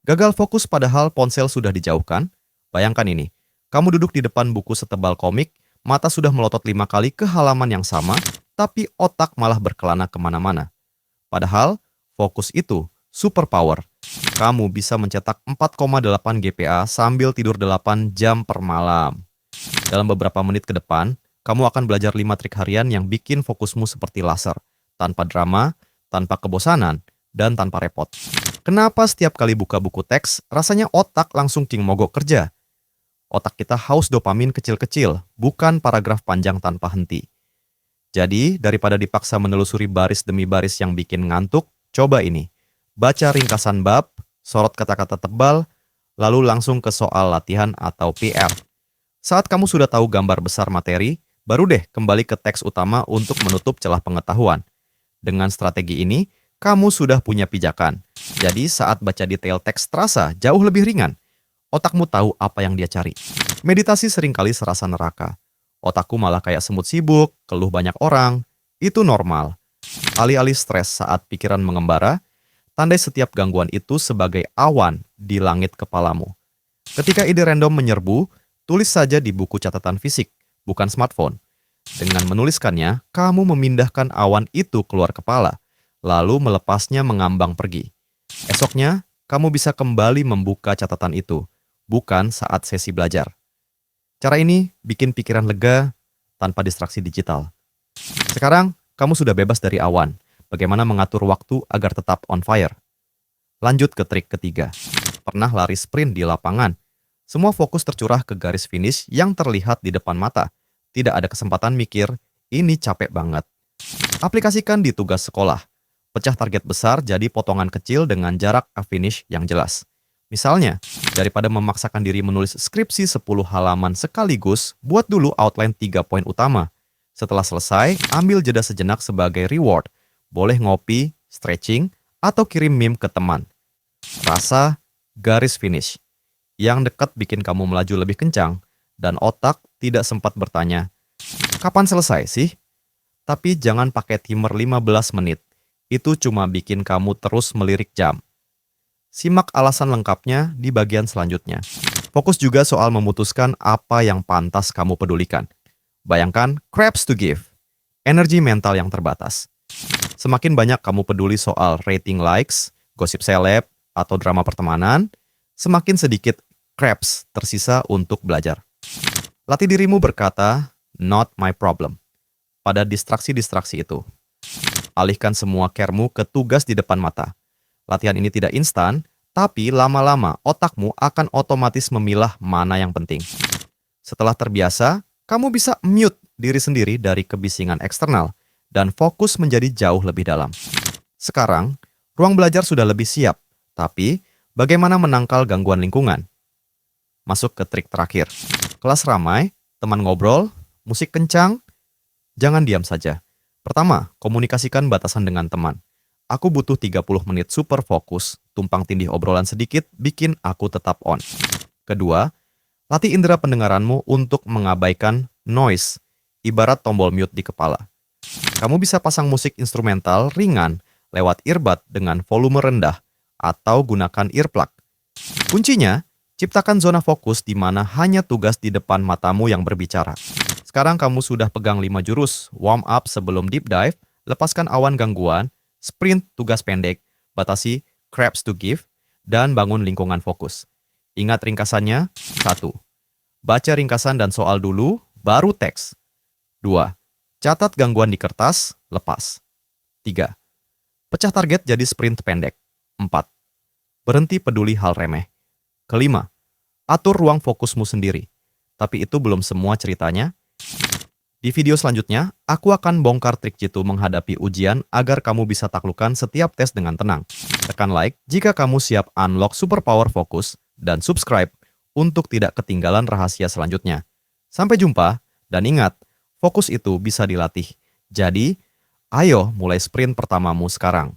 Gagal fokus padahal ponsel sudah dijauhkan? Bayangkan ini, kamu duduk di depan buku setebal komik, mata sudah melotot 5 kali ke halaman yang sama, tapi otak malah berkelana kemana-mana. Padahal, fokus itu superpower. Kamu bisa mencetak 4,8 GPA sambil tidur 8 jam per malam. Dalam beberapa menit ke depan, kamu akan belajar 5 trik harian yang bikin fokusmu seperti laser, tanpa drama, tanpa kebosanan, dan tanpa repot. Kenapa setiap kali buka buku teks, rasanya otak langsung king mogok kerja? Otak kita haus dopamin kecil-kecil, bukan paragraf panjang tanpa henti. Jadi, daripada dipaksa menelusuri baris demi baris yang bikin ngantuk, coba ini. Baca ringkasan bab, sorot kata-kata tebal, lalu langsung ke soal latihan atau PR. Saat kamu sudah tahu gambar besar materi, baru deh kembali ke teks utama untuk menutup celah pengetahuan. Dengan strategi ini, kamu sudah punya pijakan. Jadi saat baca detail teks terasa jauh lebih ringan. Otakmu tahu apa yang dia cari. Meditasi seringkali serasa neraka. Otakku malah kayak semut sibuk, keluh banyak orang. Itu normal. Alih-alih stres saat pikiran mengembara, tandai setiap gangguan itu sebagai awan di langit kepalamu. Ketika ide random menyerbu, tulis saja di buku catatan fisik, bukan smartphone. Dengan menuliskannya, kamu memindahkan awan itu keluar kepala, lalu melepasnya mengambang pergi. Esoknya, kamu bisa kembali membuka catatan itu, bukan saat sesi belajar. Cara ini bikin pikiran lega tanpa distraksi digital. Sekarang, kamu sudah bebas dari awan. Bagaimana mengatur waktu agar tetap on fire? Lanjut ke trik ketiga. Pernah lari sprint di lapangan? Semua fokus tercurah ke garis finish yang terlihat di depan mata. Tidak ada kesempatan mikir, ini capek banget. Aplikasikan di tugas sekolah. Pecah target besar jadi potongan kecil dengan jarak ke finish yang jelas. Misalnya, daripada memaksakan diri menulis skripsi 10 halaman sekaligus, buat dulu outline 3 poin utama. Setelah selesai, ambil jeda sejenak sebagai reward. Boleh ngopi, stretching, atau kirim meme ke teman. Rasa garis finish. Yang dekat bikin kamu melaju lebih kencang, dan otak tidak sempat bertanya, kapan selesai sih? Tapi jangan pakai timer 15 menit. Itu cuma bikin kamu terus melirik jam. Simak alasan lengkapnya di bagian selanjutnya. Fokus juga soal memutuskan apa yang pantas kamu pedulikan. Bayangkan crabs to give, energi mental yang terbatas. Semakin banyak kamu peduli soal rating likes, gosip seleb, atau drama pertemanan, semakin sedikit crabs tersisa untuk belajar. Latih dirimu berkata, not my problem, pada distraksi-distraksi itu. Alihkan semua care-mu ke tugas di depan mata. Latihan ini tidak instan, tapi lama-lama otakmu akan otomatis memilah mana yang penting. Setelah terbiasa, kamu bisa mute diri sendiri dari kebisingan eksternal dan fokus menjadi jauh lebih dalam. Sekarang, ruang belajar sudah lebih siap, tapi bagaimana menangkal gangguan lingkungan? Masuk ke trik terakhir. Kelas ramai, teman ngobrol, musik kencang, jangan diam saja. Pertama, komunikasikan batasan dengan teman. Aku butuh 30 menit super fokus, tumpang tindih obrolan sedikit bikin aku tetap on. Kedua, latih indera pendengaranmu untuk mengabaikan noise, ibarat tombol mute di kepala. Kamu bisa pasang musik instrumental ringan lewat earbud dengan volume rendah atau gunakan earplug. Kuncinya, ciptakan zona fokus di mana hanya tugas di depan matamu yang berbicara. Sekarang kamu sudah pegang 5 jurus, warm up sebelum deep dive, lepaskan awan gangguan, sprint tugas pendek, batasi crabs to give, dan bangun lingkungan fokus. Ingat ringkasannya, 1. Baca ringkasan dan soal dulu, baru teks. 2. Catat gangguan di kertas, lepas. 3. Pecah target jadi sprint pendek. 4. Berhenti peduli hal remeh. Kelima, atur ruang fokusmu sendiri. Tapi itu belum semua ceritanya. Di video selanjutnya, aku akan bongkar trik jitu menghadapi ujian agar kamu bisa taklukkan setiap tes dengan tenang. Tekan like jika kamu siap unlock superpower fokus, dan subscribe untuk tidak ketinggalan rahasia selanjutnya. Sampai jumpa, dan ingat, fokus itu bisa dilatih. Jadi, ayo mulai sprint pertamamu sekarang.